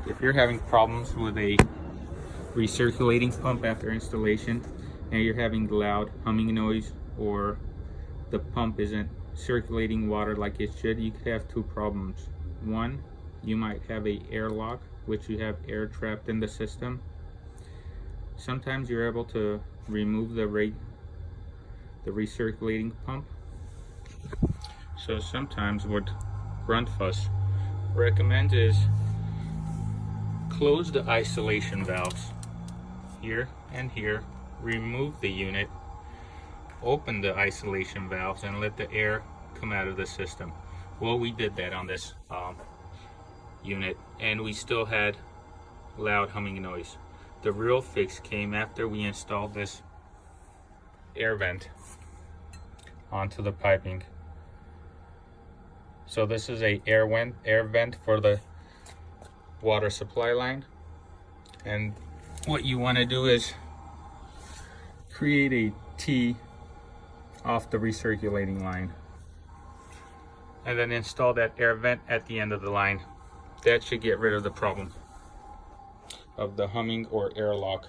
If you're having problems with a recirculating pump after installation and you're having loud humming noise, or the pump isn't circulating water like it should, you could have two problems. One, you might have a airlock, which you have air trapped in the system. Sometimes you're able to remove the recirculating pump. So sometimes what Grundfos recommends is close the isolation valves here and here, remove the unit, open the isolation valves, and let the air come out of the system. Well, we did that on this unit, and we still had loud humming noise. The real fix came after we installed this air vent onto the piping. So this is a air vent for the water supply line, and what you want to do is create a T off the recirculating line and then install that air vent at the end of the line. That should get rid of the problem of the humming or airlock.